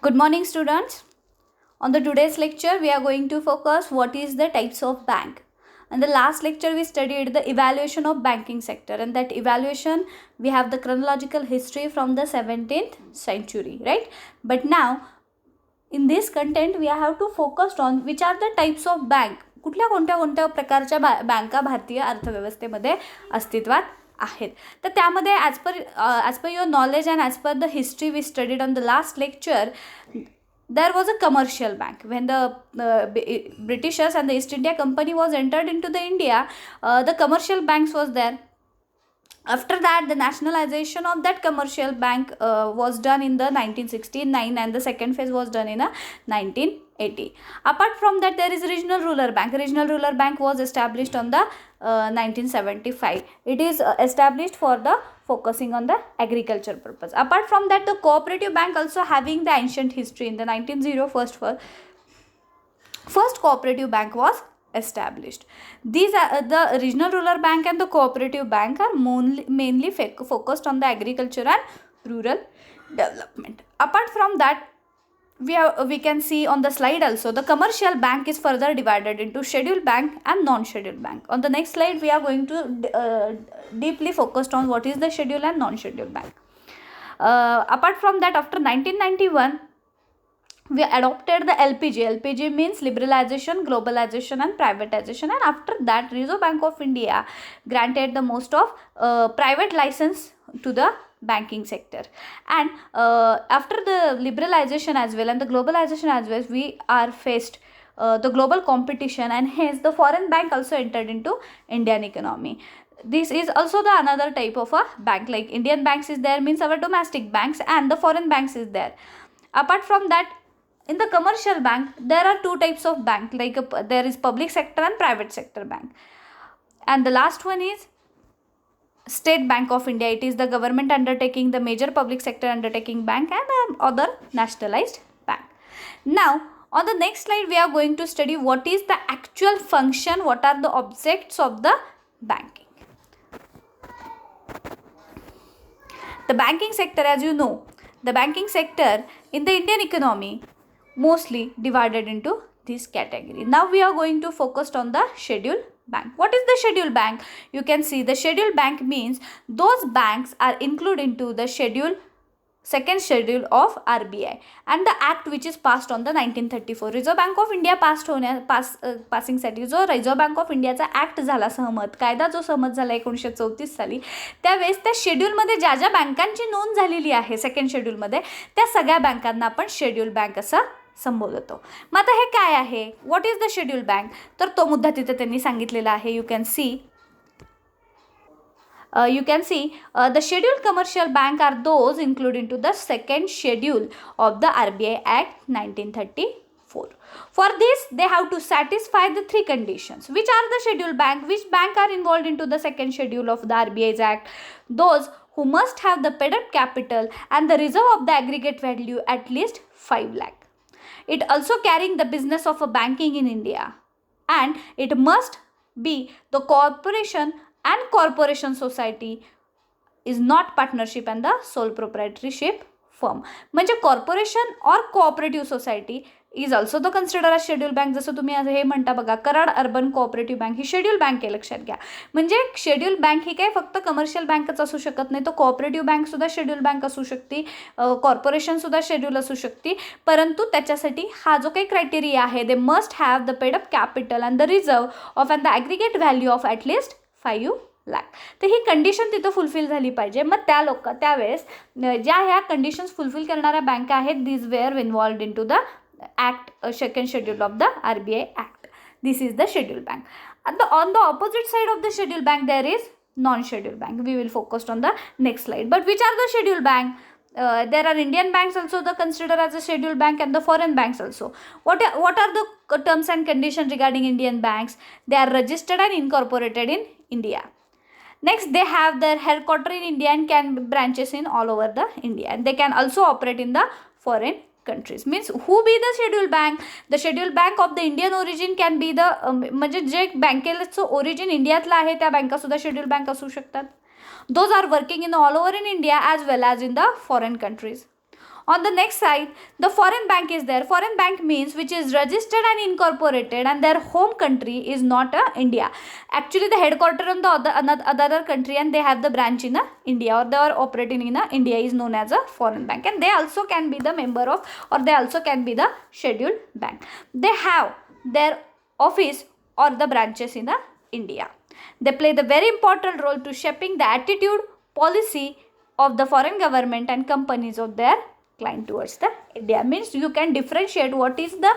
Good morning, students. On the today's lecture, we are going to focus what is the types of bank. In the last lecture, we studied the evaluation of banking sector, and that evaluation we have the chronological history from the 17th century, right? But now, in this content, we have to focus on which are the types of bank. कुठल्या कोणत्या कोणत्या प्रकारच्या बँका भारतीय अर्थव्यवस्थेमध्ये अस्तित्वात आहेत. तर त्यामध्ये as per your knowledge and as per the history we studied on the last lecture, there was a commercial bank when the Britishers and the East India Company was entered into the India. The commercial banks was there. After that, the nationalization of that commercial bank was done in the 1969, and the second phase was done in 1980. Apart from that, there is regional rural bank. Regional rural bank was established on the 1975. It is established for the focusing on the agriculture purpose. Apart from that, the cooperative bank also having the ancient history. In the 1901, first cooperative bank was established. These are the regional rural bank and the cooperative bank are mainly focused on the agriculture and rural development. Apart from that, we can see on the slide also the commercial bank is further divided into scheduled bank and non-scheduled bank. On the next slide, we are going to deeply focused on what is the scheduled and non-scheduled bank. Apart from that, after 1991, we adopted the LPG. LPG means liberalization, globalization and privatization, and after that Reserve Bank of India granted the most of private license to the banking sector. And after the liberalization as well and the globalization as well, we are faced the global competition, and hence the foreign bank also entered into Indian economy. This is also the another type of a bank, like Indian banks is there, means our domestic banks, and the foreign banks is there. Apart from that, in the commercial bank, there are two types of bank, like there is public sector and private sector bank. And the last one is State Bank of India. It is the government undertaking, the major public sector undertaking bank, and other nationalized bank. Now, on the next slide, we are going to study what is the actual function, what are the objects of the banking. The banking sector, as you know, the banking sector in the Indian economy mostly divided into this category. Now we are going to focus on the scheduled bank. What is the scheduled bank? You can see the scheduled bank means those banks are included into the second schedule of RBI and the act which is passed on the 1934. Reserve Bank of India passing साठी जो reserve bank of इंडियाचा act झाला सहमत, कायदा जो सहमत झाला 1934 साली, त्यावेळेस त्या शेड्यूलमध्ये ज्या ज्या बँकांची नोंद झालेली आहे सेकंड शेड्यूलमध्ये, त्या सगळ्या बँकांना आपण शेड्यूल बँक असं संबोधतो. मग आता हे काय आहे, what is the schedule bank, तर तो मुद्दा तिथे त्यांनी सांगितलेला आहे. You can see the scheduled commercial bank are those included into the second schedule of the RBI Act 1934. For this, they have to satisfy the three conditions. Which are the scheduled bank? Which bank are involved into the second schedule of the RBI's Act? Those who must have the paid-up capital and the reserve of the aggregate value at least 5 lakh. It also carrying the business of a banking in India, and it must be the corporation and corporation society is not partnership and the sole proprietorship firm. म्हणजे corporation और cooperative society is also the consider a schedule bank. जसं तुम्ही हे म्हणता बघा, Karad urban cooperative bank ही schedule bank आहे, लक्षात घ्या. म्हणजे शेड्यूल बँक ही काय फक्त कमर्शियल बँकच असू शकत नाही, तर कोऑपरेटिव्ह बँक सुद्धा शेड्यूल बँक असू शकते, कॉर्पोरेशन सुद्धा शेड्यूल असू शकते. परंतु त्याच्यासाठी हा जो काही क्रायटेरिया आहे, they must have the paid up capital and the reserve of and the aggregate value of at least 5 lakh. तर ही कंडिशन तिथं फुलफिल झाली पाहिजे. मग त्यावेळेस ज्या ह्या कंडिशन्स फुलफिल करणाऱ्या बँका आहेत, these were involved in to the act, second schedule of the RBI Act. This is the schedule bank. On the opposite side of the schedule bank, there is non-scheduled bank. We will focus on the next slide. But which are the scheduled bank? There are Indian banks also the considered as a scheduled bank, and the foreign banks also. What are the terms and conditions regarding Indian banks? They are registered and incorporated in India. Next, they have their headquarters in India and can be branches in all over the India, and they can also operate in the foreign countries. Means who be the scheduled bank? The scheduled bank of the Indian origin can be the म्हणजे जे बँकेचं origin इंडियातलं आहे त्या बँका सुद्धा schedule bank असू शकतात. Those are working in all over in India as well as in the foreign countries. On the next side, the foreign bank is there. Foreign bank means which is registered and incorporated and their home country is not India. Actually, the headquarter in the other country and they have the branch in India, or they are operating in India, is known as a foreign bank, and they also can be the member of, or they also can be the scheduled bank. They have their office or the branches in India. They play the very important role to shaping the attitude, policy of the foreign government and companies of their client towards the India. Means you can differentiate what is the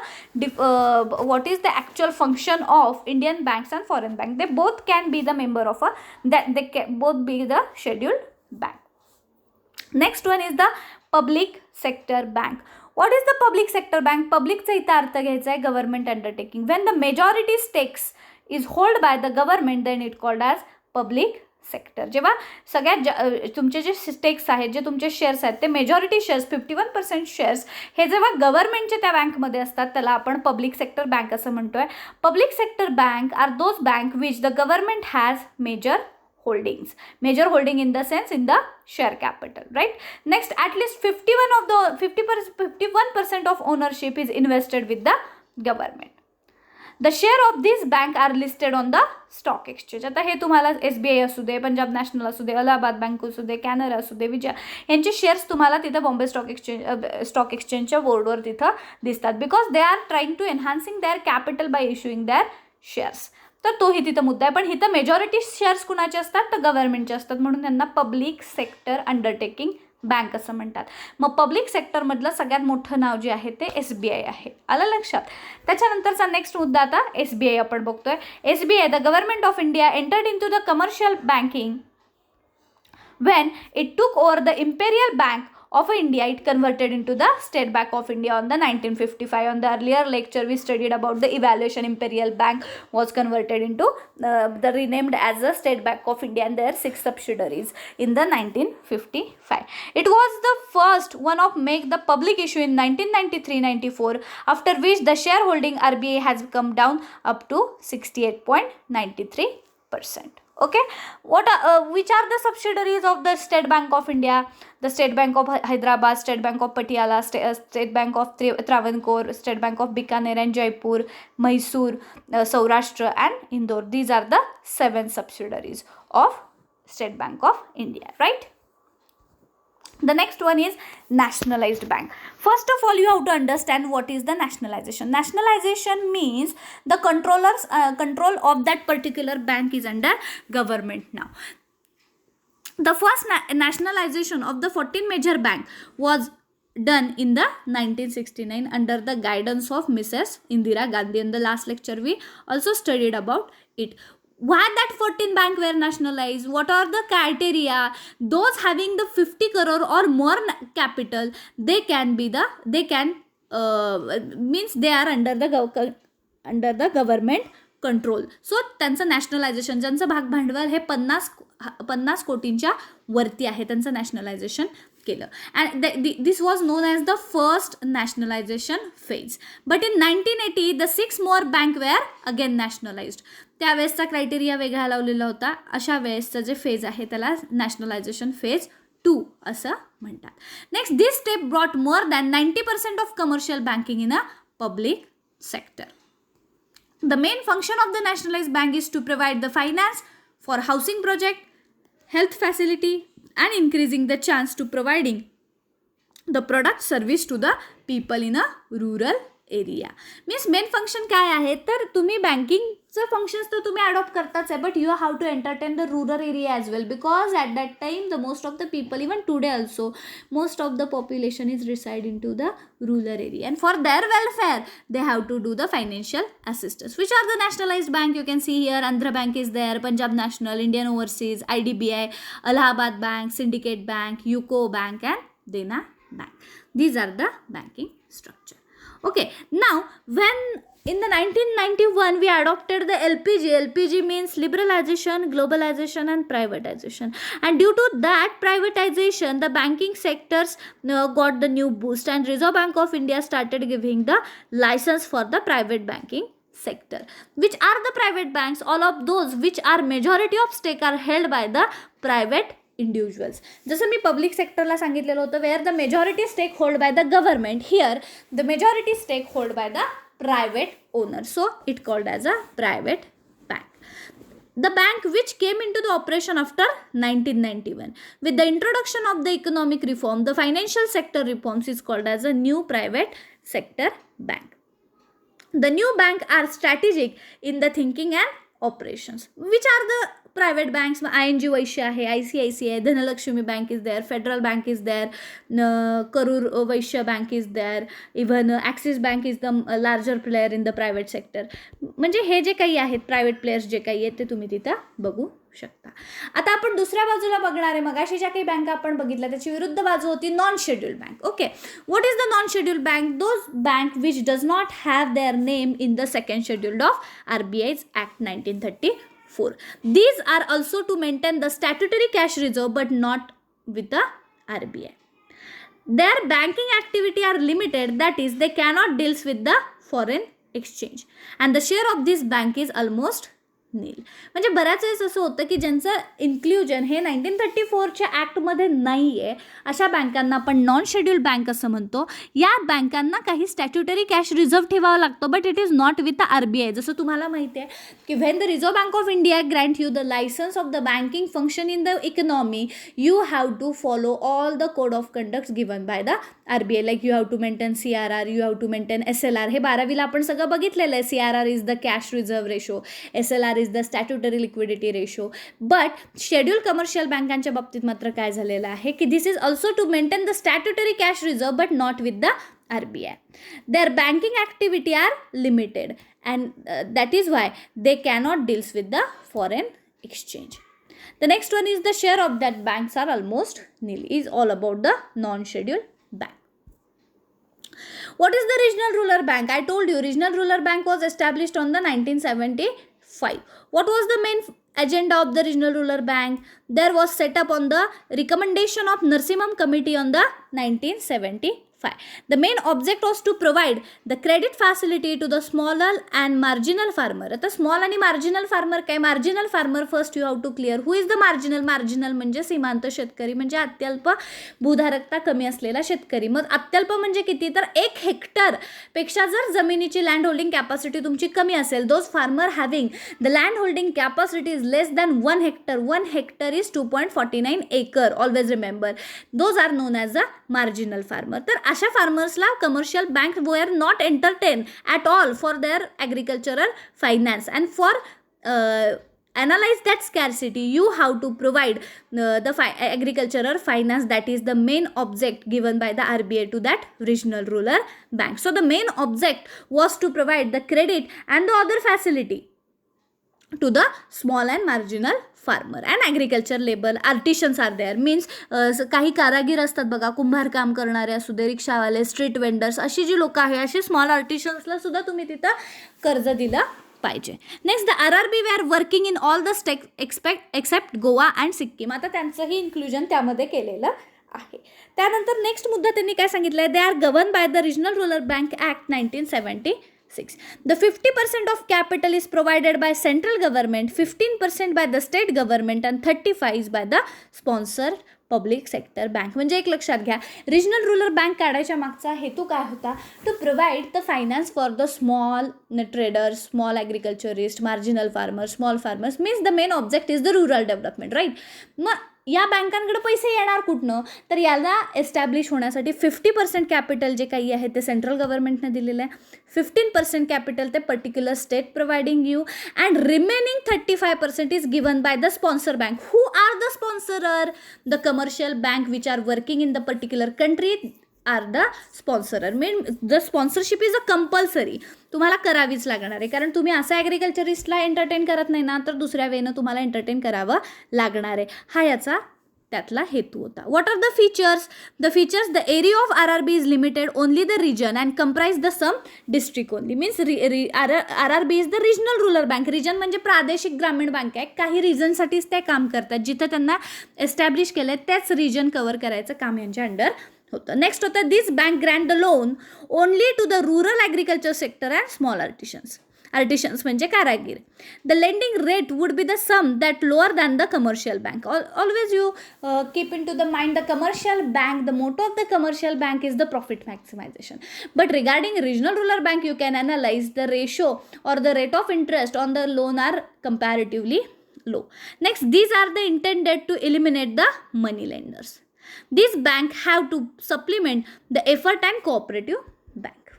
actual function of Indian banks and foreign bank. They both can be the member of they can both be the scheduled bank. Next one is the public sector bank. What is the public sector bank? Public चा इथं अर्थ घ्यायचा आहे government undertaking. When the majority stakes is held by the government, then it called as public sector. जेव्हा सगळ्यात तुमचे जे stakes आहेत, जे तुमचे shares आहेत, ते मेजॉरिटी शेअर्स 51% शेअर्स हे जेव्हा गव्हर्नमेंटचे त्या बँकमध्ये असतात, त्याला आपण पब्लिक सेक्टर बँक असं म्हणतोय. Public sector bank are those bank which the government has major holdings. Major holding in the sense in the share capital, right? Next, at least 51% of ownership is invested with the government. The share of this bank are listed on the stock exchange. आता हे तुम्हाला SBI असू दे, Punjab national असू दे, Allahabad bank असू दे, कॅनरा असू दे, विजय, यांचे shares तुम्हाला तिथं Bombay stock एक्सचेंजच्या बोर्डवर तिथं दिसतात. Because they are trying to enhancing their capital by issuing their shares. तर तोही तिथं मुद्दा आहे. पण इथं मेजॉरिटी शेअर्स कुणाचे असतात, तर गव्हर्नमेंटचे असतात, म्हणून त्यांना पब्लिक सेक्टर अंडरटेकिंग बँक असं म्हणतात. मग पब्लिक सेक्टरमधलं सगळ्यात मोठं नाव जे आहे ते SBI आहे. आलं लक्षात. त्याच्यानंतरचा नेक्स्ट मुद्दा आता SBI आपण बघतोय. SBI the government of India entered in to the commercial banking when it took over the Imperial Bank of India. It converted into the State Bank of India on the 1955. On the earlier lecture we studied about the evaluation. Imperial Bank was converted into the renamed as the State Bank of India, and there are 6 subsidiaries in the 1955. It was the first one of make the public issue in 1993-94, after which the shareholding RBI has come down up to 68.93%. Okay, which are the subsidiaries of the State Bank of India? The State Bank of Hyderabad, State Bank of Patiala, State Bank of Travancore, State Bank of Bikaner and Jaipur, Mysore, Saurashtra and Indore. These are the 7 subsidiaries of State Bank of India, right? The next one is nationalized bank. First of all, you have to understand what is the nationalization. Nationalization means the control of that particular bank is under government now. The first nationalization of the 14 major bank was done in the 1969 under the guidance of Mrs. Indira Gandhi. In the last lecture, we also studied about it. Why that 14 bank were nationalized? What are the criteria? Those having the 50 crore or more capital, they means they are under the government control. So त्यांचं nationalization, ज्यांचं भाग भांडवल हे 50 कोटींच्या वरती आहे, त्यांचं nationalization केलं. And this was known as the first nationalization phase. But in 1980, the 6 more bank were again nationalized. त्यावेळेसचा criteria वेगळा लावलेला होता. अशा वेळेसचं जे फेज आहे त्याला नॅशनलायझेशन फेज 2 असं म्हणतात. Next, this step brought more than 90% of commercial banking in a public sector. The main function of the nationalized bank is to provide the finance for housing project, health facility and increasing the chance to providing the product service to the people in a rural area. Means main function काय आहे, तर तुम्ही बँकिंगचं functions तर तुम्ही adopt करताच आहे, but you have to entertain the rural area as well, because at that time the most of the people, even today also, most of the population is reside in to the rural area, and for their welfare they have to do the financial assistance. Which are the nationalized bank? You can see here Andhra Bank is there, Punjab National, Indian Overseas, IDBI, Allahabad Bank, Syndicate Bank, UCO Bank and Dena Bank. These are the banking structure. Okay, now when in the 1991 we adopted the LPG. LPG means liberalization, globalization and privatization, and due to that privatization the banking sectors got the new boost, and Reserve Bank of India started giving the license for the private banking sector. Which are the private banks? All of those which are majority of stake are held by the private individuals. जसं मी public सेक्टरला सांगितलेलं होतं, where the majority stake hold by the government, here the majority stake hold by the private owner, so it called as a private bank. The bank which came into the operation after 1991. With the introduction of the economic reform, the financial sector reforms is called as a new private sector bank. The new bank are strategic in the thinking and operations. Which are the private banks? ING Vaishya आहे, ICICI आहे, Dhanlaxmi bank is there, Federal Bank is there, Karur Vaishya Bank is there, even Axis Bank is the larger player in the private sector. म्हणजे हे जे काही आहेत private players जे काही आहेत ते तुम्ही तिथं बघू शकता. आता आपण दुसऱ्या बाजूला बघणार आहे. मगाशी ज्या काही बँका आपण बघितल्या त्याची विरुद्ध बाजू होती non scheduled bank. Okay, what is the non scheduled bank? Those bank which does not have there name in the second scheduled of RBI's Act 1934. These are also to maintain the statutory cash reserve but not with the RBI. Their banking activity are limited, that is they cannot deal with the foreign exchange, and the share of this bank is almost nil. म्हणजे बऱ्याच वेळेस असं होतं की ज्यांचं inclusion हे 1934च्या ॲक्टमध्ये नाही आहे अशा बँकांना आपण नॉन शेड्यूल्ड बँक असं म्हणतो. या बँकांना काही स्टॅट्युटरी कॅश रिझर्व्ह ठेवावं लागतं, but it is not with the RBI. जसं तुम्हाला माहिती आहे की when the reserve bank of India grant you the licence of the banking function in the economy, you have to follow all the code of conduct given by the RBI. Like you have to maintain CRR, you have to maintain SLR. हे 12वीला आपण सगळं बघितलेलं आहे. CRR is the cash reserve ratio, SLR is the statutory liquidity ratio. But schedule commercial बँकांच्या बाबतीत मात्र काय झालेलं आहे की this is also to maintain the statutory cash reserve but not with the RBI. Their banking activity are limited and that is why they cannot deal with the foreign exchange. The next one is the share of that banks are almost nil, is all about the non-scheduled bank. What is the regional rural bank? I told you regional rural bank was established on the 1975. What was the main agenda of the regional rural bank? There was set up on the recommendation of Narsimham committee on the 1975. The main object was to provide the credit facility to the smaller and marginal farmer. आता small आणि marginal farmer काय? Marginal farmer first you have to clear. Who is the marginal? Marginal म्हणजे सीमांत शेतकरी, म्हणजे अत्यल्प भूधारकता कमी असलेला शेतकरी. मग अत्यल्प म्हणजे किती? तर 1 हेक्टर पेक्षा जर जमिनीची लँड होल्डिंग कॅपॅसिटी तुमची कमी असेल, those farmer having the land holding capacity is less than 1 hectare. 1 hectare is 2.49 acre. Always remember, those are known as a marginal farmer. तर अशा फार्मर्सला कमर्शियल बँक वर not entertain at all for their agricultural finance and for analyze that scarcity you have to provide the agricultural finance. That is the main object given by the RBI to that regional rural bank. So the main object was to provide the credit and the other facility to the small and marginal farmer and agriculture labor. Artisans are there, means काही कारागीर असतात बघा, कुंभार काम करणारे असू दे, रिक्षावाले, street vendors, अशी जी लोक आहे अशी स्मॉल आर्टिशन्सला सुद्धा तुम्ही तिथं कर्ज दिलं पाहिजे. Next the RRB we are working in all the state except Goa and Sikkim. आता त्यांचंही इन्क्लुजन त्यामध्ये केलेलं आहे. त्यानंतर नेक्स्ट मुद्दा त्यांनी काय सांगितलं आहे? They are govern by the regional rural bank act 1976. The 50% of capital is provided by central government, 15% by the state government and 35% is by the sponsored public sector bank. म्हणजे एक लक्षात घ्या, रिजनल रुरल बँक काढायच्या मागचा हेतू काय होता? To provide the finance for the small traders, small agriculturist, marginal farmers, small farmers. Means the main object is the rural development, right. मग या बँकांकडे पैसे येणार कुठनं? तर याला एस्टॅब्लिश होण्यासाठी 50% कॅपिटल जे काही आहे ते सेंट्रल गव्हर्नमेंटने दिलेलं आहे, 15% कॅपिटल ते particular state providing you, and remaining 35% is given by the sponsor bank. Who are the sponsorer? The commercial bank which are working in the particular country are the sponsorer. Mean the sponsorship is a compulsory, तुम्हाला करावीच लागणार आहे. कारण तुम्ही असं ॲग्रिकल्चरिस्टला entertain करत नाही ना, तर दुसऱ्या वेळेनं तुम्हाला एंटरटेन करावं लागणार आहे. हा याचा त्यातला हेतू होता. What are the features? The features, the area of RRB is limited only the region and comprise the some district only. Means RRB is the regional rural bank. Region म्हणजे प्रादेशिक ग्रामीण बँक आहे. काही रिजनसाठीच ते काम करतात, जिथं त्यांना एस्टॅब्लिश केलं आहे त्याच रिजन कव्हर करायचं काम यांच्या अंडर होतं. नेक्स्ट होतं, this bank grant the loan only to the rural agriculture sector and small artisans. Artisans म्हणजे कारागीर. The lending rate would be the some that lower than the commercial bank. Always you keep into the mind the commercial bank, the motto of the commercial bank is the profit maximization. But regarding regional rural bank, you can analyze the ratio or the rate of interest on the loan are comparatively low. Next, these are the intended to eliminate the money lenders. These banks have to supplement the effort and cooperative bank.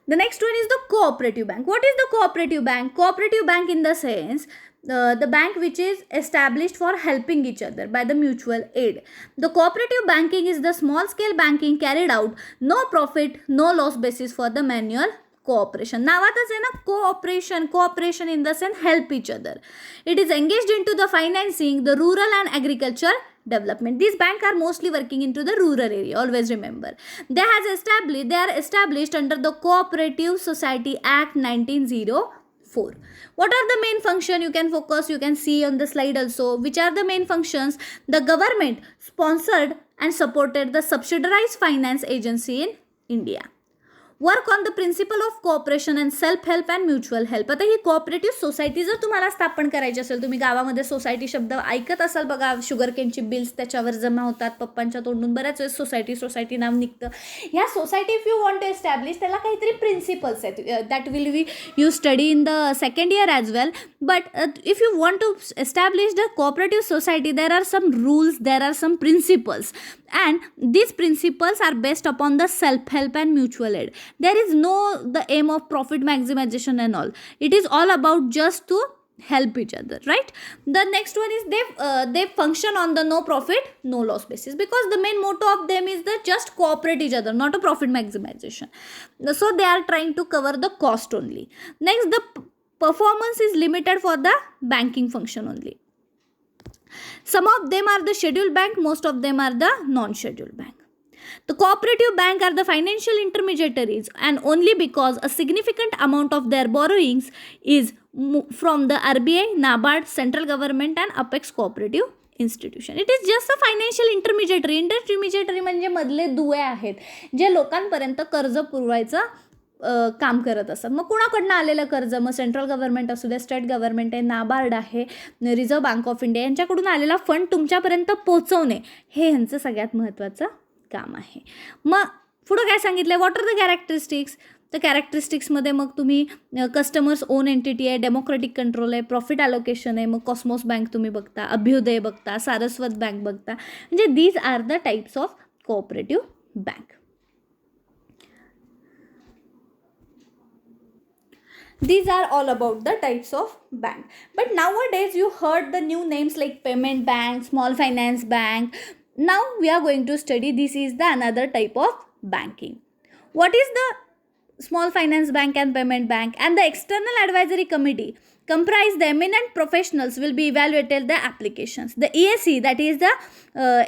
The next one is the cooperative bank. What is the cooperative bank? Cooperative bank in the sense the bank which is established for helping each other by the mutual aid. The cooperative banking is the small scale banking carried out no profit no loss basis for the manual cooperation. नावातच आहे ना cooperation in the sense help each other. It is engaged into the financing the rural and agriculture development. These banks are mostly working into the rural area. Always remember they are established under the Cooperative Society Act 1904. What are the main function? You can focus, you can see on the slide also which are the main functions. The government sponsored and supported the subsidized finance agency in India. Work on the principle of cooperation and self help and mutual help. आता ही cooperative society जर तुम्हाला स्थापन करायची असेल, तुम्ही गावामध्ये society शब्द ऐकत असाल बघा, शुगर केनची बिल्स त्याच्यावर जमा होतात, पप्पांच्या तोंडून बऱ्याच वेळेस सोसायटी नाव निघतं. ह्या society if you want to establish त्याला काहीतरी प्रिन्सिपल्स आहेत that will be you study in the second year as well. But if you want to establish the cooperative society there are some rules, there are some principles and these principles are based upon the self help and mutual aid. There is no the aim of profit maximization and all. It is all about just to help each other, right? The next one is they function on the no profit no loss basis because the main motto of them is that just cooperate each other, not a profit maximization. So they are trying to cover the cost only. Next, the performance is limited for the banking function only. Some of them are the scheduled bank, most of them are the non-scheduled bank. The cooperative bank are the financial intermediaries and only because a significant amount of their borrowings is from the RBI, NABARD, central government and Apex cooperative institution. It is just a financial intermediary. Intermediary म्हणजे मधले दुवे आहेत जे लोकांपर्यंत कर्ज पुरवायचं काम करत असतात. मग कुणाकडनं आलेलं कर्ज, मग सेंट्रल गव्हर्नमेंट असू द्या, स्टेट गव्हर्नमेंट आहे, नाबार्ड आहे, रिझर्व्ह बँक ऑफ इंडिया यांच्याकडून आलेला फंड तुमच्यापर्यंत पोचवणे हे ह्यांचं सगळ्यात महत्त्वाचं काम आहे. मग पुढं काय सांगितलं, व्हॉट आर द कॅरेक्टरिस्टिक्स. तर कॅरेक्टरिस्टिक्समध्ये मग तुम्ही कस्टमर्स ओन एंटिटी आहे, डेमोक्रेटिक कंट्रोल आहे, प्रॉफिट ॲलोकेशन आहे, मग कॉस्मोस बँक तुम्ही बघता, अभ्युदय बघता, सारस्वत बँक बघता. म्हणजे these are the types of cooperative bank. These are all about the types of bank. But nowadays you heard the new names like payment bank, small finance bank. Now we are going to study this is the another type of banking. What is the small finance bank and payment bank? And the external advisory committee comprise the eminent professionals will be evaluated the applications. The EAC, that is the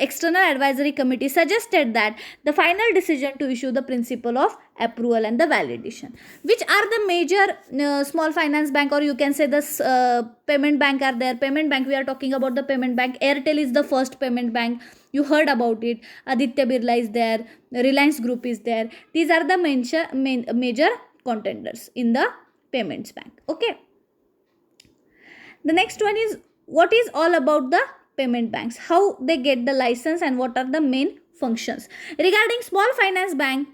external advisory committee, suggested that the final decision to issue the principle of approval and the validation. Which are the major small finance bank, or you can say the payment bank are there. Payment bank, we are talking about the payment bank. Airtel is the first payment bank. You heard about it. Aditya Birla is there. Reliance Group is there. These are the major contenders in the payments bank. Okay. The next one is what is all about the payment banks, how they get the license and what are the main functions. Regarding small finance bank,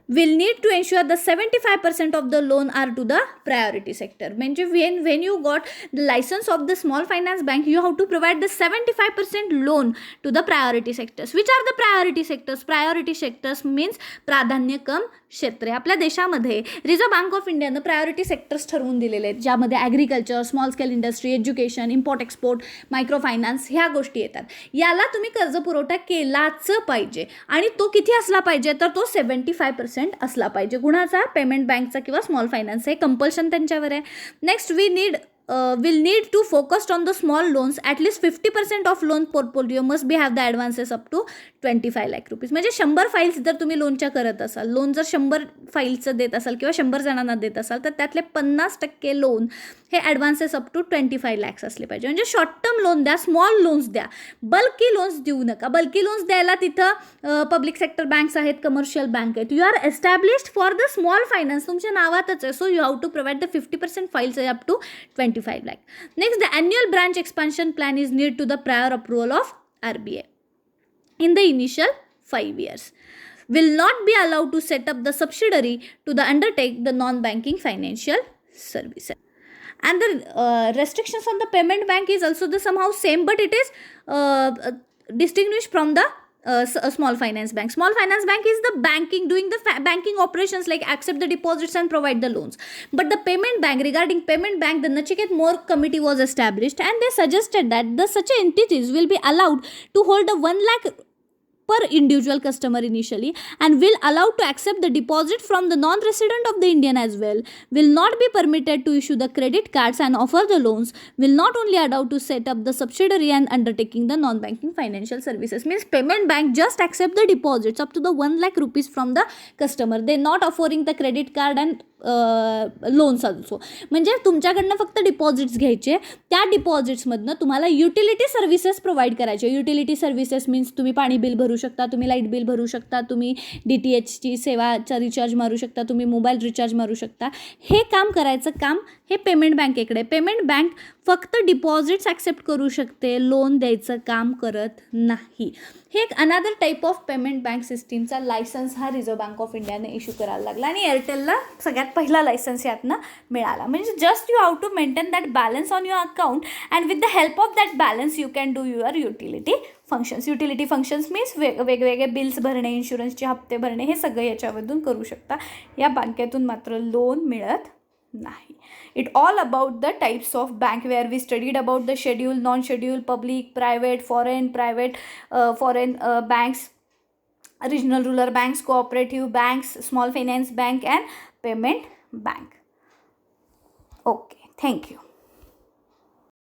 will need to ensure the 75% of the loan are to the priority sector. Means when you got the license of the small finance bank, you have to provide the 75% loan to the priority sectors. Which are the priority sectors? Priority sectors means प्राधान्यक्रम क्षेत्रे. आपल्या देशामध्ये reserve bank of इंडियानं priority sectors ठरवून दिलेले आहेत, ज्यामध्ये agriculture, small scale industry, education, import export, micro finance ह्या गोष्टी येतात. याला तुम्ही कर्ज पुरवठा केलाच पाहिजे आणि तो किती असला पाहिजे, तर तो 75% असला पाहिजे. कुणाचा? पेमेंट बँकचा किंवा स्मॉल फायनान्स. हे कंपल्शन त्यांच्यावर आहे. Next, we need will need to focused on the small loans. At least 50% of loan portfolio must be have the advances up to 25 lakh rupees. म्हणजे 100 फाईल्स जर तुम्ही लोनच्या करत असाल, लोन जर 100 फाईल्सचं देत असाल किंवा 100 जणांना देत असाल, तर त्यातले 50% लोन हे ॲडव्हान्सेस अप टू 25 लॅक्स असले पाहिजे. म्हणजे शॉर्ट टर्म लोन द्या, स्मॉल लोन्स द्या, बल्की लोन्स देऊ नका. बल्की लोन्स द्यायला तिथं पब्लिक सेक्टर बँक्स आहेत, कमर्शियल बँक आहेत. You are established for the small finance, तुमच्या नावातच आहे. So you have to provide the 50% files up to 25 lakh. Next, the annual branch expansion plan is need to the prior approval of RBI in the initial 5 years. Will not be allowed to set up the subsidiary to the undertake the non-banking financial services. And the restrictions on the payment bank is also the somehow same, but it is distinguished from the small finance bank. Small finance bank is the banking, doing the banking operations like accept the deposits and provide the loans. But the payment bank, regarding payment bank, the Nachiket More committee was established, and they suggested that the such entities will be allowed to hold a 1 lakh per individual customer initially, and will allow to accept the deposit from the non-resident of the Indian as well, will not be permitted to issue the credit cards and offer the loans, will not only allowed to set up the subsidiary and undertaking the non-banking financial services. Means payment bank just accept the deposits up to the 1 lakh rupees from the customer. They not offering the credit card and loans also. म्हणजे तुमच्याकडनं फक्त deposits घ्यायचे, त्या डिपॉझिट्समधनं तुम्हाला utility services provide करायचे. Utility services means तुम्ही पाणी bill भरू शकता, तुम्ही लाईट बिल भरू शकता, तुम्ही DTHची सेवाचा रिचार्ज मारू शकता, तुम्ही मोबाईल रिचार्ज मारू शकता. हे काम करायचं काम हे पेमेंट बँकेकडे. पेमेंट बँक फक्त डिपॉझिट्स ॲक्सेप्ट करू शकते, लोन द्यायचं काम करत नाही. हे एक another type of payment bank सिस्टीमचा लायसन्स हा रिझर्व्ह बँक ऑफ इंडियाने इश्यू करायला लागला, आणि एअरटेलला सगळ्यात पहिला लायसन्स यातनं मिळाला. म्हणजे just you have to maintain that balance on your account, and with the help of that balance you can do your utility functions. Utility functions means वेगवेगळे बिल्स भरणे, इन्शुरन्सचे हप्ते भरणे, हे सगळं याच्यामधून करू शकता. या बँकेतून मात्र लोन मिळत नाही. It all about the types of bank, where we studied about the schedule, non-schedule, public, private, foreign banks, regional rural banks, cooperative banks, small finance bank, and payment bank. Okay, thank you.